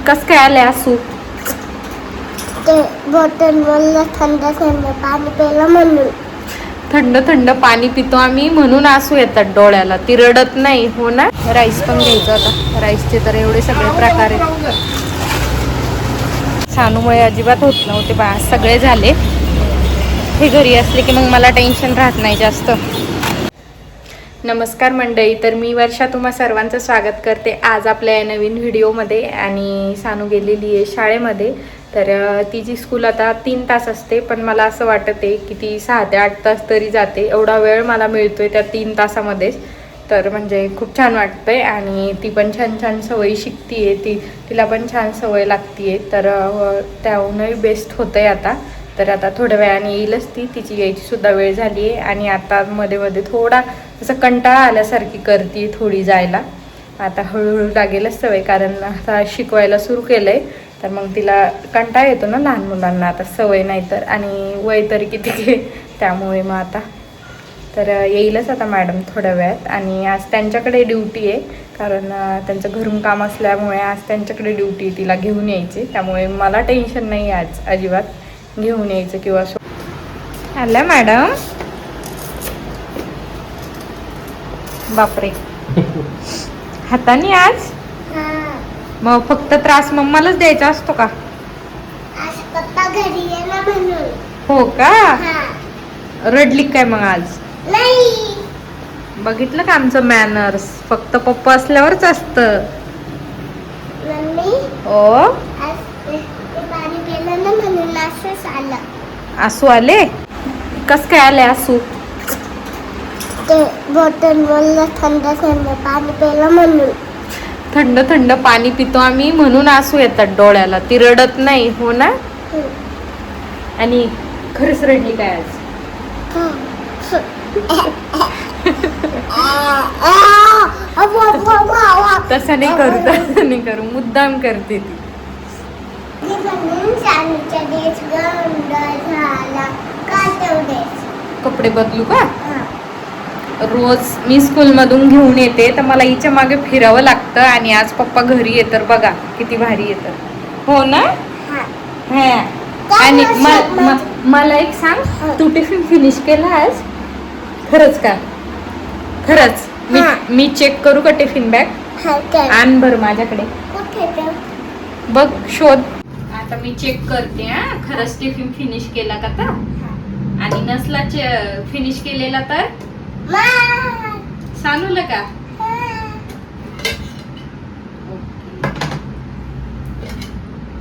कस काय आले असू? ते बॉटल मला थंड थंड पाणी प्यायला म्हणून. थंड थंड पाणी पितो आम्ही म्हणून आसू येतात डोळ्याला. ती रडत नाही हो ना. राईस पण घ्यायचं आता. राईसचे तर एवढे सगळे प्रकार आहेत. सानूमुळे अजिबात होत नव्हते बा, सगळे झाले. हे घरी असले की मग मला टेन्शन राहत नाही जास्त. नमस्कार मंडळी, तर मी वर्षा तुम्हा सर्वांचं स्वागत करते आज आपल्या या नवीन व्हिडिओमध्ये. आणि सानू गेलेली आहे शाळेमध्ये. तर तिची स्कूल आता 3 तास असते, पण मला असं वाटत आहे की ती 6 ते 8 तास तरी जाते. एवढा वेळ मला मिळतोय त्या 3 तासामध्येच. तर म्हणजे खूप छान वाटतंय. आणि ती पण छान छान सवयी शिकतीये. तिला पण छान सवय लागतीये. तर त्याहूनही बेस्ट होतंय आता. तर आता थोड्या वेळाने येईलच तिची यायची सुद्धा वेळ झाली आहे. आणि आता मध्ये मध्ये थोडा असं कंटाळा आल्यासारखी करते थोडी जायला. आता हळूहळू लागेलच सवय, कारण आता शिकवायला सुरू केलं आहे. तर मग तिला कंटाळा येतो ना लहान मुलांना, आता सवय नाही तर. आणि वय तरी किती घे, त्यामुळे मग आता तर येईलच आता मॅडम थोड्या वेळात. आणि आज त्यांच्याकडे ड्युटी आहे, कारण त्यांचं घरून काम असल्यामुळे आज त्यांच्याकडे ड्युटी तिला घेऊन यायची. त्यामुळे मला टेन्शन नाही आज अजिबात घेऊन यायचं किंवा आल्या मॅडम. बापरे, हाताने आज मग फक्त त्रास मम्मालाच द्यायचा असतो का? आज पप्पा घरी आहे ना म्हणून. हो का? रडली काय मग आज? नाही. बघितलं का आमचं मॅनर्स फक्त पप्पा असल्यावरच असतं. मम्मी ओ आज ते पाणी प्यायला ना म्हणून असंच आलं. आसू आले? कस काय आले आसू? ते बॉटल मला थंड थंड पाणी प्यायला म्हणून. थंड थंड पाणी पितो आम्ही म्हणून आसू येतात डोळ्याला. ती रडत नाही हो ना. आणि खरंच रडली काय आज? तसं नाही करू, तसं नाही करू, मुद्दाम करते ती. कपडे बदलू का? रोज मी स्कूलमधून घेऊन येते तर मला हिच्या मागे फिरावं लागतं. आणि आज पप्पा घरी येतात बघा, किती भारी येतात हो ना. हा. आणि मला एक सांग, तू टिफिन फिनिश केला आज? खरंच का? खरंच मी चेक करू का टिफिन बॅग? आण बरं माझ्याकडे, बघ शोध. आता मी चेक करते हा, खरंच टिफिन फिनिश केला का तर. आणि नसला फिनिश केलेला तर सानूला का?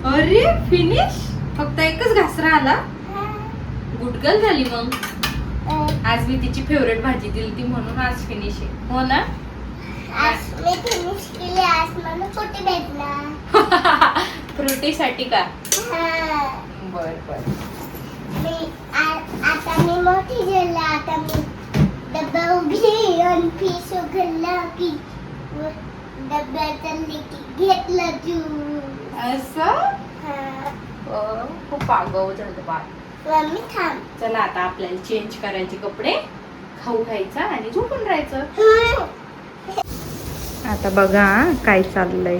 अरे फिनिश, फक्त एकच घासरा आला. गुडगल झाली मग. आज मी तिची फेवरेट भाजी दिली ती म्हणून आज फिनिश आहे हो ना. आज मी फिनिश केली. आज मला फ्रुटी भेटला. फ्रुटीसाठी का? बर बर. आता मी मोठी झाली. आता मी डब्बा उघडी आणि पीस उघडला की डब्यात घेतलं तू. असं खूप आगाऊ झालं बाळ. मम्मी थांब. चला आता आपल्याला चेंज करायचे कपडे, खाऊ खायचा आणि झोपून राहायचं. आता बघा काय चाललंय.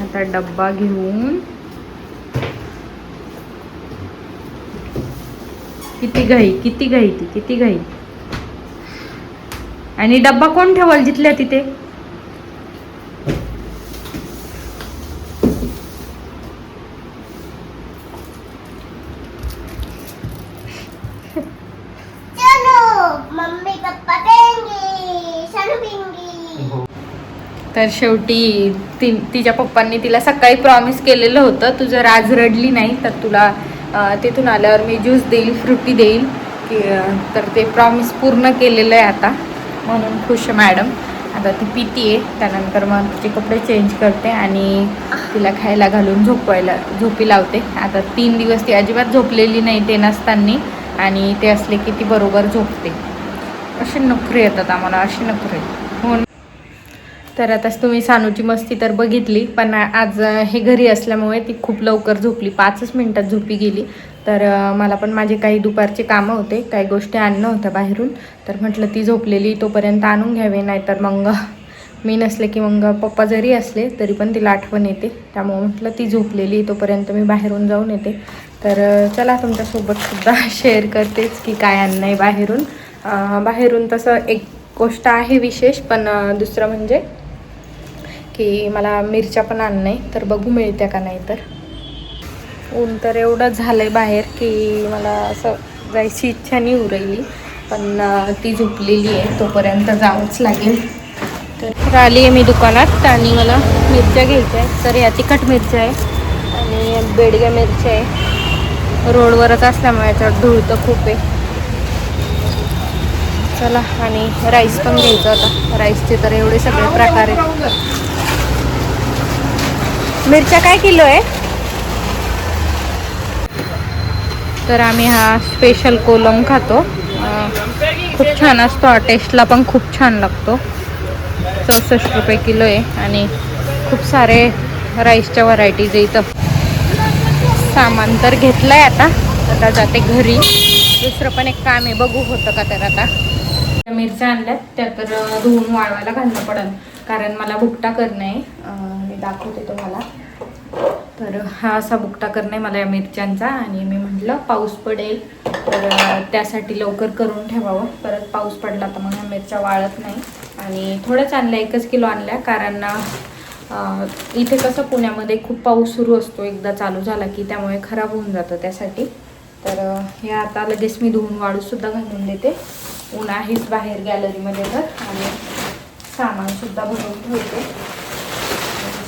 आता डब्बा घेऊन किती घाई. आणि डब्बा कोण ठेवल जिथल्या तिथे? Mummy papa पेंगी, Sanu पेंगी. तर शेवटी तिच्या पप्पांनी तिला सकाळी प्रॉमिस केलेलं होतं, तू जर आज रडली नाही तर तुला तिथून आल्यावर मी ज्यूस देईल, फ्रुटी देईल की. तर ते प्रॉमिस पूर्ण केलेलं आहे आता, म्हणून खुश मॅडम. आता ती पितीये, त्यानंतर मग तिचे कपडे चेंज करते आणि तिला खायला घालून झोपी लावते. आता 3 दिवस ती अजिबात झोपलेली नाही ते नसताना, आणि ते असले की ती बरोबर झोपते. असे नखरे येतात आम्हाला, असे नखरे हो. तर आता तुम्ही सानूची मस्ती तर बघितली, पण आज हे घरी असल्यामुळे ती खूप लवकर झोपली. 5 मिनिटात झोपी गेली. तर मला पण माझे काही दुपारचे कामं होते, काही गोष्टी आणणं होत्या बाहेरून. तर म्हटलं ती झोपलेली तोपर्यंत आणून घ्यावे, नाहीतर मग मी नसले की मग पप्पा जरी असले तरी पण तिला आठवण येते. त्यामुळं म्हटलं ती झोपलेली तोपर्यंत मी बाहेरून जाऊन येते. तर चला तुमच्यासोबतसुद्धा शेअर करतेच की काय आणणं आहे बाहेरून. बाहेरून तसं एक गोष्ट आहे विशेष, पण दुसरं म्हणजे की मला मिरच्या पण आणणं आहे. तर बघू मिळत्या का नाही. तर ऊन तर एवढं झालं आहे बाहेर की मला असं जायची इच्छा नाही उरली, पण ती झोपलेली आहे तोपर्यंत जावंच लागेल. तर आली आहे मी दुकानात आणि मला मिरच्या घ्यायच्या आहेत. तर या तिखट मिरच्या आहे आणि बेडग्या मिरच्या आहे. रोडवरच असल्यामुळे याच्यावर धूळ तर खूप आहे. चला, आणि राईस पण घ्यायचा होता. राईसचे तर एवढे सगळे प्रकार आहेत. मिरच्या काय किलो आहे? तर आम्ही हा स्पेशल कोलम खातो. खूप छान असतो हा, टेस्टला पण खूप छान लागतो. 64 रुपये किलो आहे आणि खूप सारे राईसच्या व्हरायटीज आहे इथं. सामान तर घेतलं आहे, आता जाते घरी. दुसरं पण एक काम आहे, बघू होतं का. तर आता मिरच्या आणल्यात, त्या तर धुवून वाळवायला घालणं पडेल, कारण मला भुकटा करणं आहे. मी दाखवते तुम्हाला. तर हा असा भुकटा करणं आहे मला या मिरच्यांचा, आणि मी म्हटलं पाऊस पडेल तर त्यासाठी लवकर करून ठेवावं. परत पाऊस पडला तर मग ह्या मिरच्या वाळत नाही. आणि थोड्याच आणल्या, 1 किलो आणल्या, कारण इथे कसं पुण्यामध्ये खूप पाऊस सुरू असतो एकदा चालू झाला की, त्यामुळे खराब होऊन जातं त्यासाठी. तर हे आता लगेच मी धुवून वाळूसुद्धा घालून देते. ऊन आहेच बाहेर गॅलरीमध्ये तर, आणि सामानसुद्धा भरून ठेवते.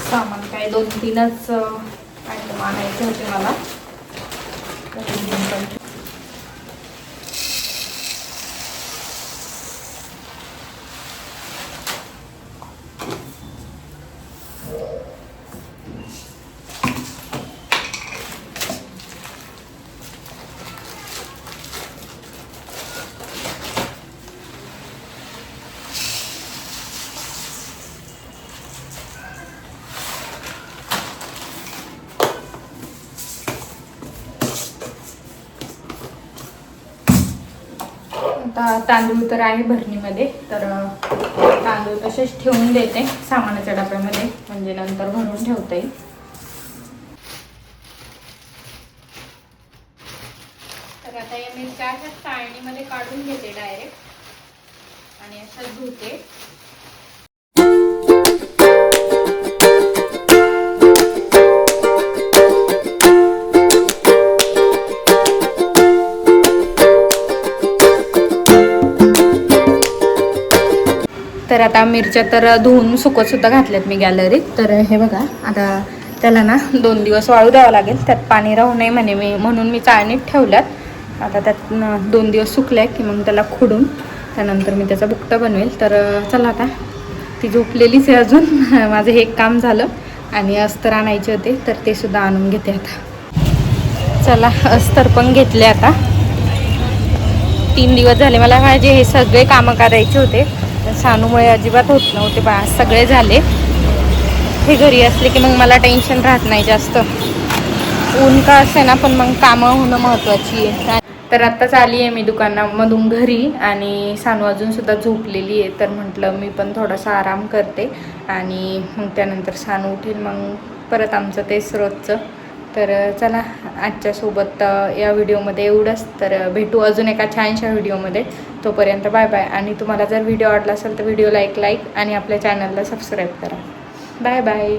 सामान काय 2-3च आयटम आणायचे होते मला. आता तांदूळ तर आहे भरणीमध्ये, तर तांदूळ तसेच ठेवून देते सामानाच्या डब्यामध्ये, म्हणजे नंतर भरून ठेवता येईल. तर आता या मिरच्या अशा चाळणीमध्ये काढून घेते डायरेक्ट, आणि अशाच धुते. तर आता मिरच्या तर धुवून सुकतसुद्धा घातल्यात मी गॅलरीत. तर हे बघा, आता त्याला ना 2 दिवस वाळू द्यावं लागेल, त्यात पाणी राहू नये म्हणे म्हणून मी चाळणीत ठेवल्यात. आता त्यात 2 दिवस सुकल्या की मग त्याला खुडून त्यानंतर मी त्याचा भुकटा बनवेल. तर चला, आता ती झोपलेलीच आहे अजून. माझं हे एक काम झालं, आणि अस्तर आणायचे होते तर ते सुद्धा आणून घेते आता. चला, अस्तर पण घेतले. आता 3 दिवस झाले मला माझे हे सगळे कामं करायचे होते. सानूमुळे अजिबात होत नव्हते, पण आज सगळे झाले. हे घरी असले की मग मला टेन्शन राहत नाही जास्त. ऊन का असे ना, पण मग कामं होणं महत्त्वाची आहे. तर आत्ताच आली आहे मी दुकानामधून घरी, आणि सानू अजूनसुद्धा झोपलेली आहे. तर म्हटलं मी पण थोडासा आराम करते, आणि मग त्यानंतर सानू उठेल, मग परत आमचं तेच रोजचं. तर चला, आजच्यासोबत या व्हिडिओमध्ये एवढंच. तर भेटू अजून एका छानशा व्हिडिओमध्ये. तोपर्यंत बाय बाय. आणि तुम्हाला जर व्हिडिओ आवडला असेल तर व्हिडिओला एक लाईक, आणि आपल्या चॅनलला सबस्क्राईब करा. Bye bye.